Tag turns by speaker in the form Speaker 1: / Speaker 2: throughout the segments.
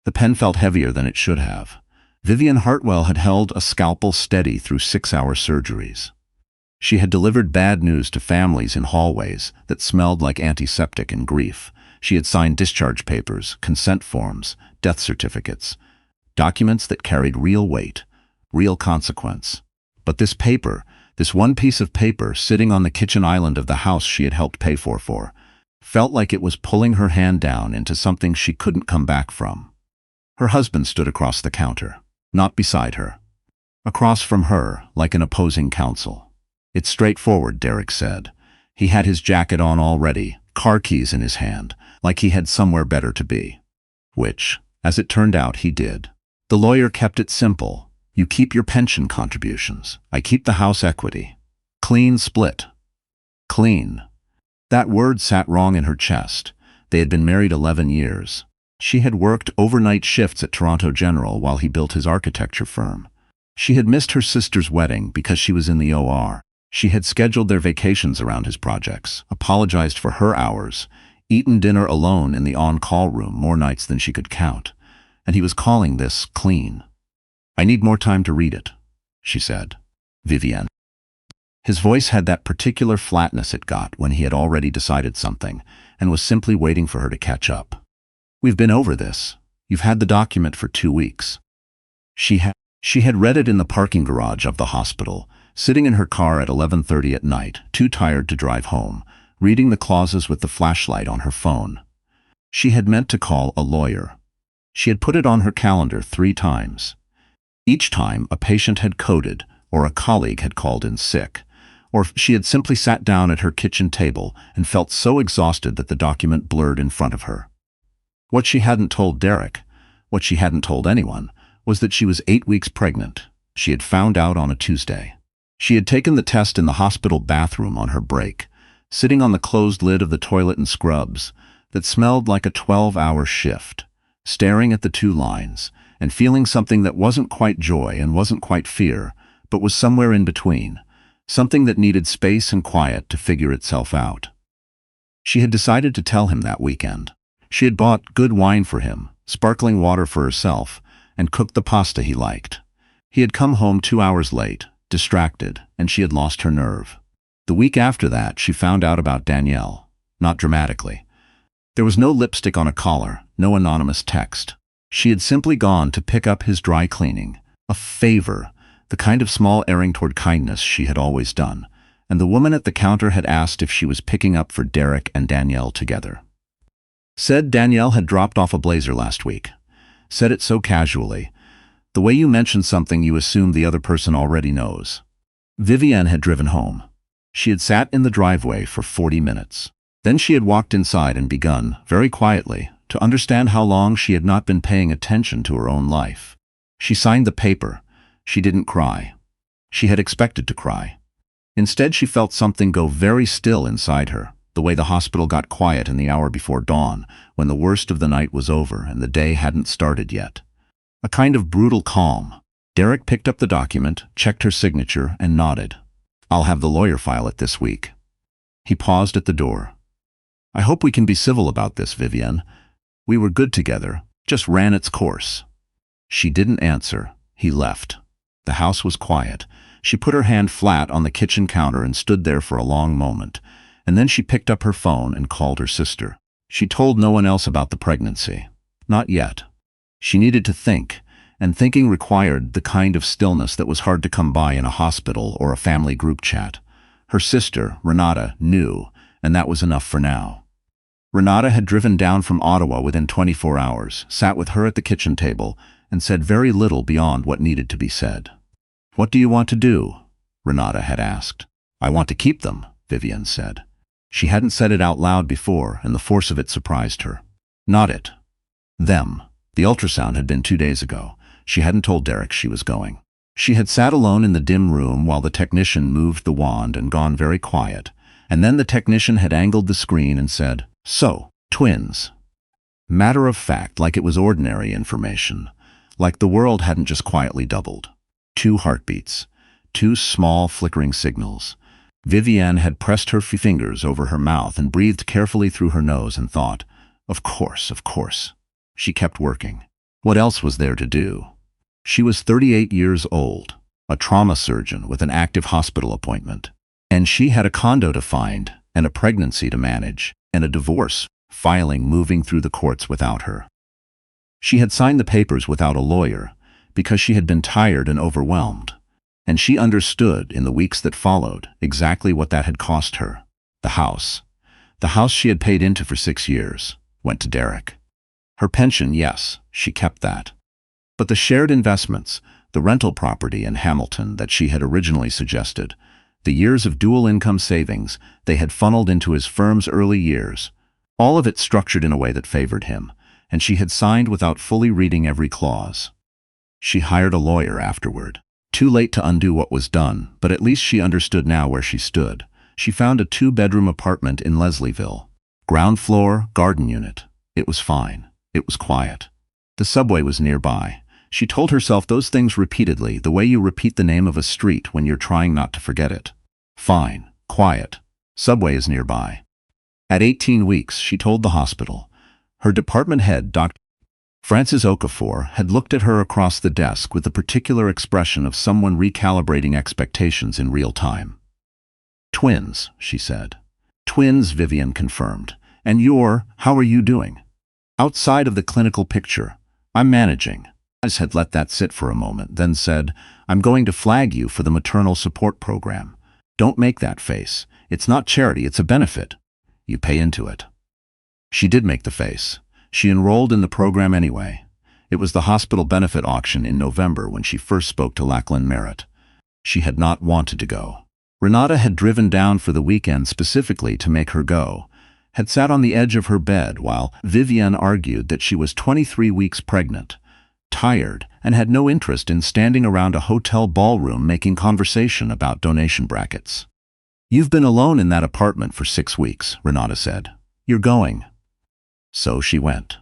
Speaker 1: The pen felt heavier than it should have. Vivian Hartwell had held a scalpel steady through 6-hour surgeries. She had delivered bad news to families in hallways that smelled like antiseptic and grief. She had signed discharge papers, consent forms, death certificates, documents that carried real weight, real consequence. But this paper, this one piece of paper sitting on the kitchen island of the house she had helped pay for, felt like it was pulling her hand down into something she couldn't come back from. Her husband stood across the counter, not beside her. Across from her, like an opposing counsel. "It's straightforward," Derek said. He had his jacket on already, car keys in his hand, like he had somewhere better to be. Which, as it turned out, he did. The lawyer kept it simple. "You keep your pension contributions. I keep the house equity. Clean split." Clean. That word sat wrong in her chest. They had been married 11 years. She had worked overnight shifts at Toronto General while he built his architecture firm. She had missed her sister's wedding because she was in the OR. She had scheduled their vacations around his projects, apologized for her hours, eaten dinner alone in the on-call room more nights than she could count. And he was calling this clean. "I need more time to read it," she said. "Vivian." His voice had that particular flatness it got when he had already decided something and was simply waiting for her to catch up. "We've been over this. You've had the document for 2 weeks. She had read it in the parking garage of the hospital, sitting in her car at 11:30 at night, too tired to drive home, reading the clauses with the flashlight on her phone. She had meant to call a lawyer. She had put it on her calendar 3 times. Each time a patient had coded, or a colleague had called in sick, or she had simply sat down at her kitchen table and felt so exhausted that the document blurred in front of her. What she hadn't told Derek, what she hadn't told anyone, was that she was 8 weeks pregnant. She had found out on a Tuesday. She had taken the test in the hospital bathroom on her break, sitting on the closed lid of the toilet in scrubs that smelled like a 12-hour shift, staring at the 2 lines and feeling something that wasn't quite joy and wasn't quite fear, but was somewhere in between, something that needed space and quiet to figure itself out. She had decided to tell him that weekend. She had bought good wine for him, sparkling water for herself, and cooked the pasta he liked. He had come home 2 hours late, distracted, and she had lost her nerve. The week after that, she found out about Danielle, not dramatically. There was no lipstick on a collar, no anonymous text. She had simply gone to pick up his dry cleaning, a favor, the kind of small erring toward kindness she had always done, and the woman at the counter had asked if she was picking up for Derek and Danielle together. Said Danielle had dropped off a blazer last week. Said it so casually. The way you mention something you assume the other person already knows. Vivian had driven home. She had sat in the driveway for 40 minutes. Then she had walked inside and begun, very quietly, to understand how long she had not been paying attention to her own life. She signed the paper. She didn't cry. She had expected to cry. Instead, she felt something go very still inside her, the way the hospital got quiet in the hour before dawn, when the worst of the night was over and the day hadn't started yet. A kind of brutal calm. Derek picked up the document, checked her signature, and nodded. "I'll have the lawyer file it this week." He paused at the door. "I hope we can be civil about this, Vivian. We were good together, just ran its course." She didn't answer. He left. The house was quiet. She put her hand flat on the kitchen counter and stood there for a long moment, and then she picked up her phone and called her sister. She told no one else about the pregnancy. Not yet. She needed to think, and thinking required the kind of stillness that was hard to come by in a hospital or a family group chat. Her sister, Renata, knew, and that was enough for now. Renata had driven down from Ottawa within 24 hours, sat with her at the kitchen table, and said very little beyond what needed to be said. "What do you want to do?" Renata had asked. "I want to keep them," Vivian said. She hadn't said it out loud before, and the force of it surprised her. Not it. Them. The ultrasound had been 2 days ago. She hadn't told Derek she was going. She had sat alone in the dim room while the technician moved the wand and gone very quiet, and then the technician had angled the screen and said, "So, twins." Matter of fact, like it was ordinary information, like the world hadn't just quietly doubled. 2 heartbeats, 2 small flickering signals. Vivian had pressed her fingers over her mouth and breathed carefully through her nose and thought, of course. She kept working. What else was there to do? She was 38 years old, a trauma surgeon with an active hospital appointment. And she had a condo to find, and a pregnancy to manage, and a divorce filing moving through the courts without her. She had signed the papers without a lawyer because she had been tired and overwhelmed. And she understood in the weeks that followed exactly what that had cost her. The house she had paid into for 6 years, went to Derek. Her pension, yes, she kept that. But the shared investments, the rental property in Hamilton that she had originally suggested, the years of dual income savings they had funneled into his firm's early years, all of it structured in a way that favored him, and she had signed without fully reading every clause. She hired a lawyer afterward. Too late to undo what was done, but at least she understood now where she stood. She found a 2-bedroom apartment in Leslieville. Ground floor, garden unit. It was fine. It was quiet. The subway was nearby. She told herself those things repeatedly, the way you repeat the name of a street when you're trying not to forget it. Fine, quiet. Subway is nearby. At 18 weeks, she told the hospital. Her department head, Dr. Francis Okafor, had looked at her across the desk with the particular expression of someone recalibrating expectations in real time. Twins, she said. Twins, Vivian confirmed. And how are you doing? Outside of the clinical picture, I'm managing. I had let that sit for a moment, then said, I'm going to flag you for the maternal support program. Don't make that face. It's not charity, it's a benefit. You pay into it. She did make the face. She enrolled in the program anyway. It was the hospital benefit auction in November when she first spoke to Lachlan Merritt. She had not wanted to go. Renata had driven down for the weekend specifically to make her go, had sat on the edge of her bed while Vivienne argued that she was 23 weeks pregnant, tired, and had no interest in standing around a hotel ballroom making conversation about donation brackets. You've been alone in that apartment for 6 weeks, Renata said. You're going. So she went.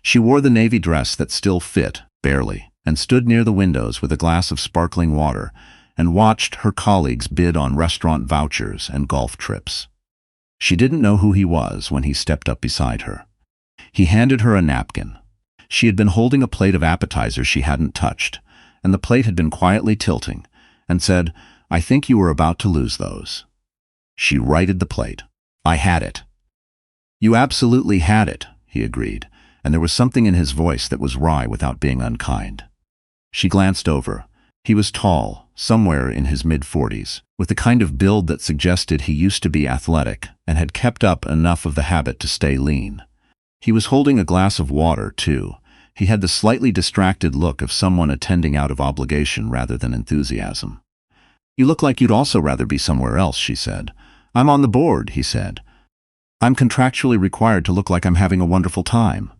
Speaker 1: She wore the navy dress that still fit, barely, and stood near the windows with a glass of sparkling water and watched her colleagues bid on restaurant vouchers and golf trips. She didn't know who he was when he stepped up beside her. He handed her a napkin. She had been holding a plate of appetizers she hadn't touched, and the plate had been quietly tilting, and said, I think you were about to lose those. She righted the plate. I had it. You absolutely had it, he agreed, and there was something in his voice that was wry without being unkind. She glanced over. He was tall, somewhere in his mid-40s, with the kind of build that suggested he used to be athletic and had kept up enough of the habit to stay lean. He was holding a glass of water, too. He had the slightly distracted look of someone attending out of obligation rather than enthusiasm. You look like you'd also rather be somewhere else, she said. I'm on the board, he said. I'm contractually required to look like I'm having a wonderful time.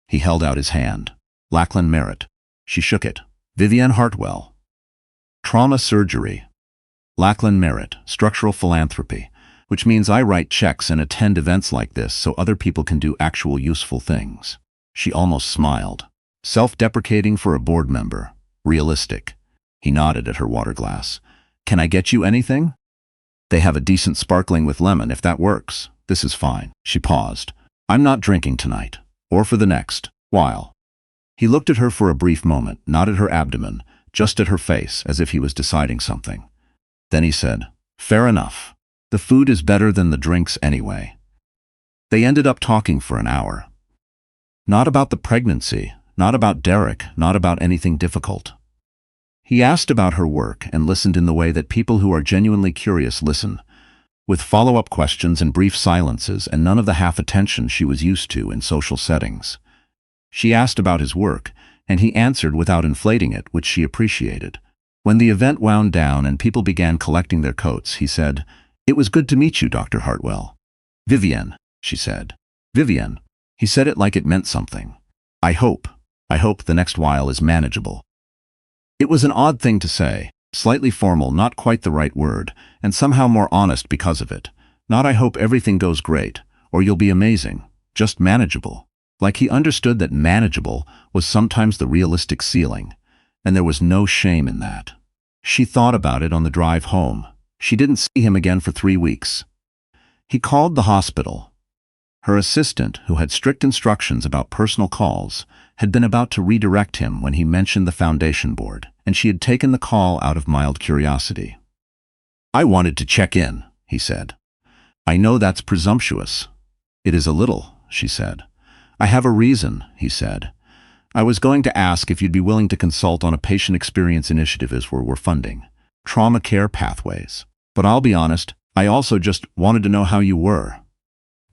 Speaker 1: He held out his hand. Lachlan Merritt. She shook it. Vivienne Hartwell. Trauma surgery. Lachlan Merritt. Structural philanthropy, which means I write checks and attend events like this so other people can do actual useful things. She almost smiled. Self-deprecating for a board member. Realistic. He nodded at her water glass. Can I get you anything? They have a decent sparkling with lemon if that works. This is fine. She paused. I'm not drinking tonight, or for the next while. He looked at her for a brief moment, not at her abdomen, just at her face, as if he was deciding something. Then he said, Fair enough. The food is better than the drinks anyway. They ended up talking for an hour. Not about the pregnancy, not about Derek, not about anything difficult. He asked about her work and listened in the way that people who are genuinely curious listen, with follow-up questions and brief silences and none of the half-attention she was used to in social settings. She asked about his work, and he answered without inflating it, which she appreciated. When the event wound down and people began collecting their coats, he said, It was good to meet you, Dr. Hartwell. Vivienne, she said. Vivienne. He said it like it meant something. I hope the next while is manageable. It was an odd thing to say, slightly formal, not quite the right word, and somehow more honest because of it. Not I hope everything goes great, or you'll be amazing, just manageable. Like he understood that manageable was sometimes the realistic ceiling, and there was no shame in that. She thought about it on the drive home. She didn't see him again for 3 weeks. He called the hospital. Her assistant, who had strict instructions about personal calls, had been about to redirect him when he mentioned the foundation board, and she had taken the call out of mild curiosity. "I wanted to check in," he said. "I know that's presumptuous." "It is a little," she said. "I have a reason," he said. "I was going to ask if you'd be willing to consult on a patient experience initiative as we're funding trauma care pathways. But I'll be honest, I also just wanted to know how you were."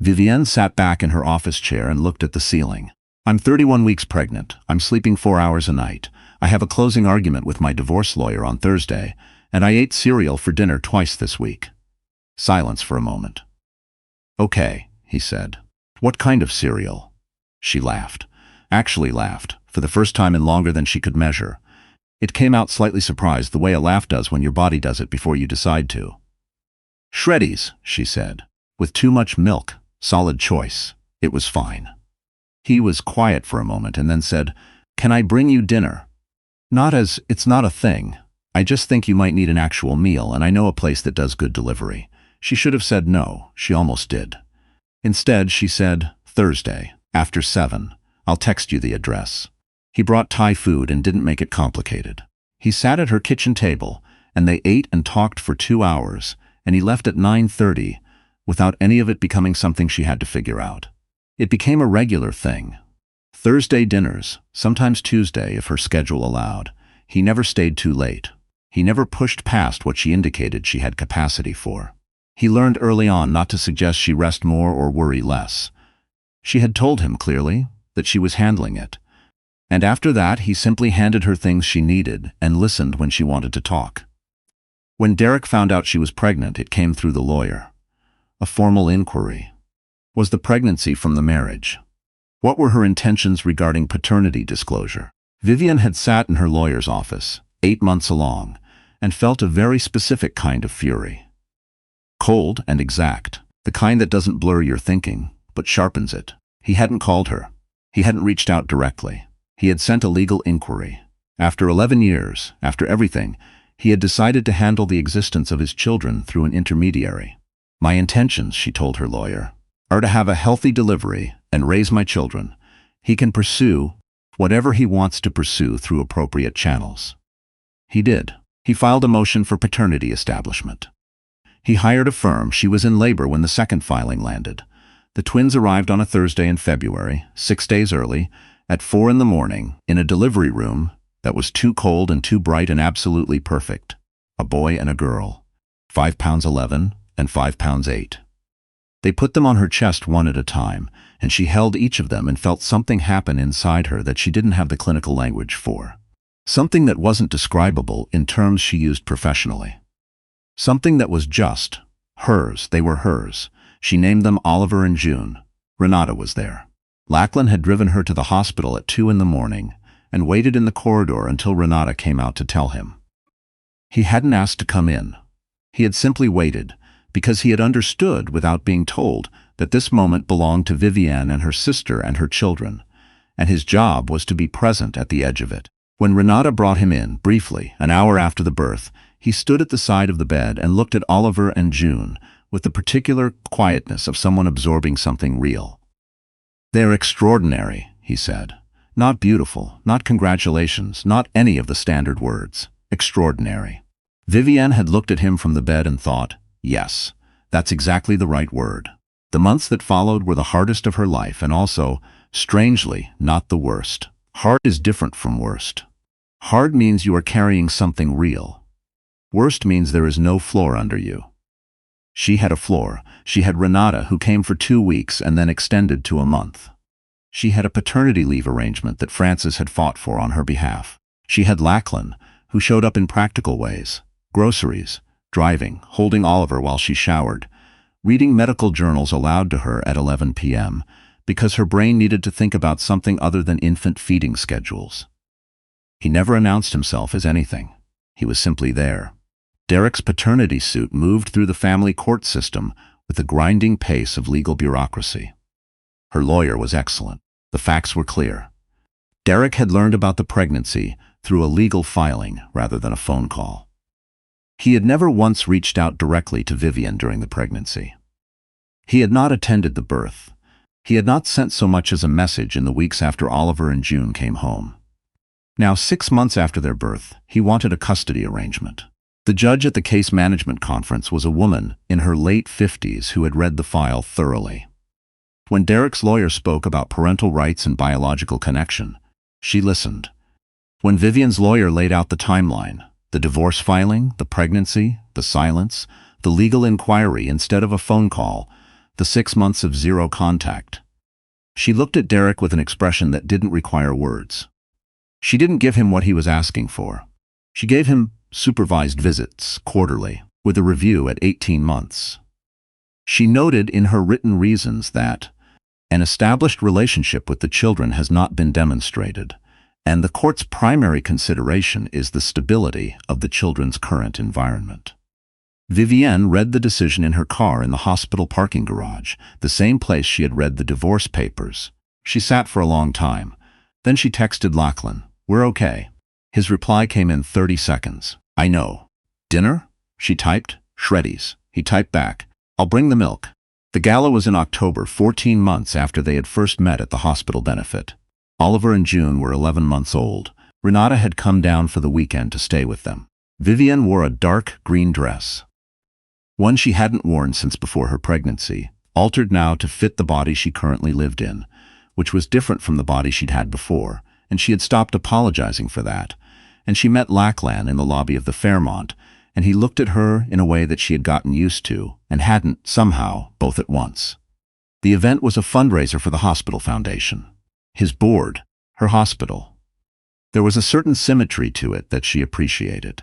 Speaker 1: Vivienne sat back in her office chair and looked at the ceiling. "I'm 31 weeks pregnant. I'm sleeping 4 hours a night. I have a closing argument with my divorce lawyer on Thursday, and I ate cereal for dinner twice this week." Silence for a moment. "Okay," he said. "What kind of cereal?" She laughed. Actually laughed, for the first time in longer than she could measure. It came out slightly surprised, the way a laugh does when your body does it before you decide to. "Shreddies," she said. "With too much milk. Solid choice. It was fine." He was quiet for a moment and then said, "Can I bring you dinner?" "Not as, it's not a thing. I just think you might need an actual meal, and I know a place that does good delivery." She should have said no. She almost did. Instead, she said, "Thursday, after 7. I'll text you the address." He brought Thai food and didn't make it complicated. He sat at her kitchen table, and they ate and talked for 2 hours, and he left at 9:30, without any of it becoming something she had to figure out. It became a regular thing. Thursday dinners, sometimes Tuesday if her schedule allowed. He never stayed too late. He never pushed past what she indicated she had capacity for. He learned early on not to suggest she rest more or worry less. She had told him clearly that she was handling it. And after that, he simply handed her things she needed and listened when she wanted to talk. When Derek found out she was pregnant, it came through the lawyer. A formal inquiry. Was the pregnancy from the marriage? What were her intentions regarding paternity disclosure? Vivienne had sat in her lawyer's office, 8 months along, and felt a very specific kind of fury. Cold and exact, the kind that doesn't blur your thinking, but sharpens it. He hadn't called her. He hadn't reached out directly. He had sent a legal inquiry. After 11 years, after everything, he had decided to handle the existence of his children through an intermediary. "My intentions," she told her lawyer, "are to have a healthy delivery and raise my children. He can pursue whatever he wants to pursue through appropriate channels." He did. He filed a motion for paternity establishment. He hired a firm. She was in labor when the second filing landed. The twins arrived on a Thursday in February, 6 days early, at 4 in the morning, in a delivery room that was too cold and too bright and absolutely perfect. A boy and a girl, 5 pounds 11 and 5 pounds 8. They put them on her chest one at a time, and she held each of them and felt something happen inside her that she didn't have the clinical language for. Something that wasn't describable in terms she used professionally. Something that was just hers. They were hers. She named them Oliver and June. Renata was there. Lachlan had driven her to the hospital at 2 in the morning and waited in the corridor until Renata came out to tell him. He hadn't asked to come in. He had simply waited, because he had understood without being told that this moment belonged to Vivienne and her sister and her children, and his job was to be present at the edge of it. When Renata brought him in, briefly, an hour after the birth, he stood at the side of the bed and looked at Oliver and June with the particular quietness of someone absorbing something real. "They're extraordinary," he said. "Not beautiful, not congratulations, not any of the standard words. Extraordinary." Vivienne had looked at him from the bed and thought, yes, that's exactly the right word. The months that followed were the hardest of her life and also, strangely, not the worst. Hard is different from worst. Hard means you are carrying something real. Worst means there is no floor under you. She had a floor. She had Renata, who came for 2 weeks and then extended to a month. She had a paternity leave arrangement that Francis had fought for on her behalf. She had Lachlan, who showed up in practical ways. Groceries, driving, holding Oliver while she showered, reading medical journals aloud to her at 11 p.m., because her brain needed to think about something other than infant feeding schedules. He never announced himself as anything. He was simply there. Derek's paternity suit moved through the family court system with the grinding pace of legal bureaucracy. Her lawyer was excellent. The facts were clear. Derek had learned about the pregnancy through a legal filing rather than a phone call. He had never once reached out directly to Vivienne during the pregnancy. He had not attended the birth. He had not sent so much as a message in the weeks after Oliver and June came home. Now, 6 months after their birth, he wanted a custody arrangement. The judge at the case management conference was a woman in her late 50s who had read the file thoroughly. When Derek's lawyer spoke about parental rights and biological connection, she listened. When Vivian's lawyer laid out the timeline, the divorce filing, the pregnancy, the silence, the legal inquiry instead of a phone call, the 6 months of zero contact, she looked at Derek with an expression that didn't require words. She didn't give him what he was asking for. She gave him supervised visits quarterly, with a review at 18 months. She noted in her written reasons that an established relationship with the children has not been demonstrated, and the court's primary consideration is the stability of the children's current environment. Vivienne read the decision in her car in the hospital parking garage, the same place she had read the divorce papers. She sat for a long time. Then she texted Lachlan, "We're okay." His reply came in 30 seconds. "I know." "Dinner?" She typed. "Shreddies." He typed back, "I'll bring the milk." The gala was in October, 14 months after they had first met at the hospital benefit. Oliver and June were 11 months old. Renata had come down for the weekend to stay with them. Vivienne wore a dark green dress, one she hadn't worn since before her pregnancy, altered now to fit the body she currently lived in, which was different from the body she'd had before, and she had stopped apologizing for that. And she met Lachlan in the lobby of the Fairmont, and he looked at her in a way that she had gotten used to, and hadn't, somehow, both at once. The event was a fundraiser for the hospital foundation. His board, her hospital. There was a certain symmetry to it that she appreciated.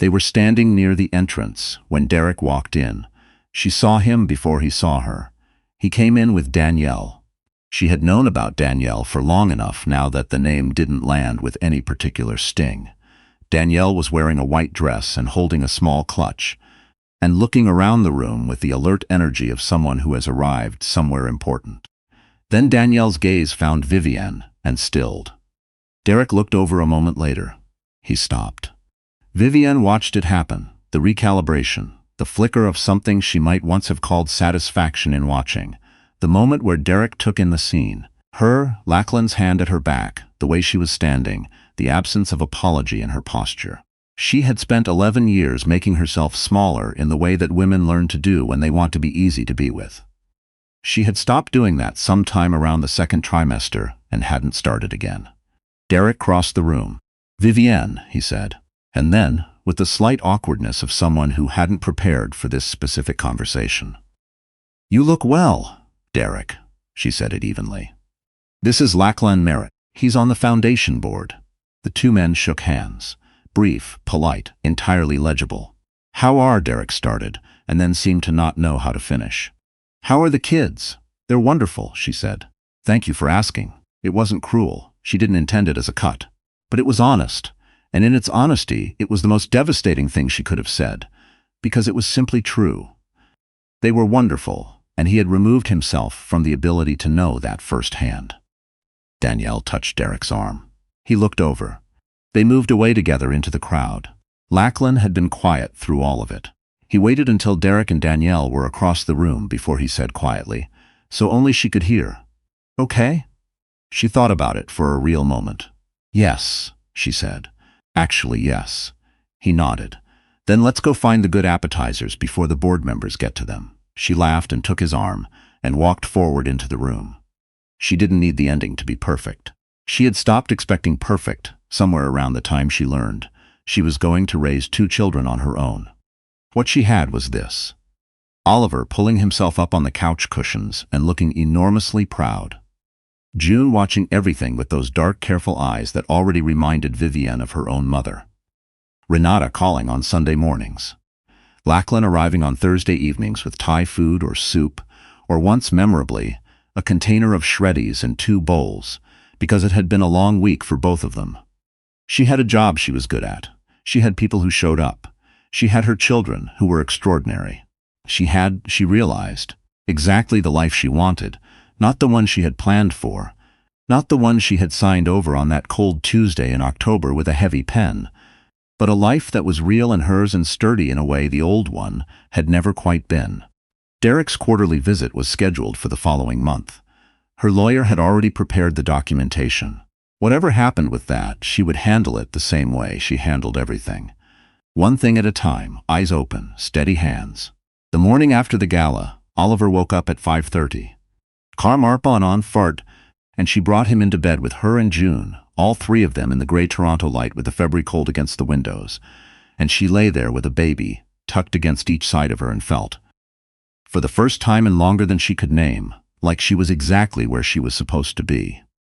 Speaker 1: They were standing near the entrance when Derek walked in. She saw him before he saw her. He came in with Danielle. She had known about Danielle for long enough now that the name didn't land with any particular sting. Danielle was wearing a white dress and holding a small clutch, and looking around the room with the alert energy of someone who has arrived somewhere important. Then Danielle's gaze found Vivienne and stilled. Derek looked over a moment later. He stopped. Vivienne watched it happen, the recalibration, the flicker of something she might once have called satisfaction in watching, the moment where Derek took in the scene. Her, Lachlan's hand at her back, the way she was standing, the absence of apology in her posture. She had spent 11 years making herself smaller in the way that women learn to do when they want to be easy to be with. She had stopped doing that sometime around the second trimester and hadn't started again. Derek crossed the room. "Vivienne," he said. And then, with the slight awkwardness of someone who hadn't prepared for this specific conversation. "You look well, Derek," she said it evenly. "This is Lachlan Merritt. He's on the foundation board." The two men shook hands. Brief, polite, entirely legible. "How are?" Derek started, and then seemed to not know how to finish. "How are the kids?" "They're wonderful," she said. "Thank you for asking." It wasn't cruel. She didn't intend it as a cut. But it was honest. And in its honesty, it was the most devastating thing she could have said, because it was simply true. They were wonderful, and he had removed himself from the ability to know that firsthand. Danielle touched Derek's arm. He looked over. They moved away together into the crowd. Lachlan had been quiet through all of it. He waited until Derek and Danielle were across the room before he said quietly, so only she could hear, "Okay?" She thought about it for a real moment. "Yes," she said. "Actually, yes." He nodded. "Then let's go find the good appetizers before the board members get to them." She laughed and took his arm and walked forward into the room. She didn't need the ending to be perfect. She had stopped expecting perfect somewhere around the time she learned she was going to raise 2 children on her own. What she had was this: Oliver pulling himself up on the couch cushions and looking enormously proud. June watching everything with those dark, careful eyes that already reminded Vivienne of her own mother. Renata calling on Sunday mornings. Lachlan arriving on Thursday evenings with Thai food or soup, or once memorably, a container of shreddies and 2 bowls, because it had been a long week for both of them. She had a job she was good at. She had people who showed up. She had her children, who were extraordinary. She had, she realized, exactly the life she wanted, not the one she had planned for, not the one she had signed over on that cold Tuesday in October with a heavy pen, but a life that was real and hers and sturdy in a way the old one had never quite been. Derek's quarterly visit was scheduled for the following month. Her lawyer had already prepared the documentation. Whatever happened with that, she would handle it the same way she handled everything. One thing at a time, eyes open, steady hands. The morning after the gala, Oliver woke up at 5:30. Carmarpa on fart, and she brought him into bed with her and June, all three of them in the grey Toronto light with the February cold against the windows. And she lay there with a baby, tucked against each side of her, and felt, for the first time in longer than she could name, like she was exactly where she was supposed to be.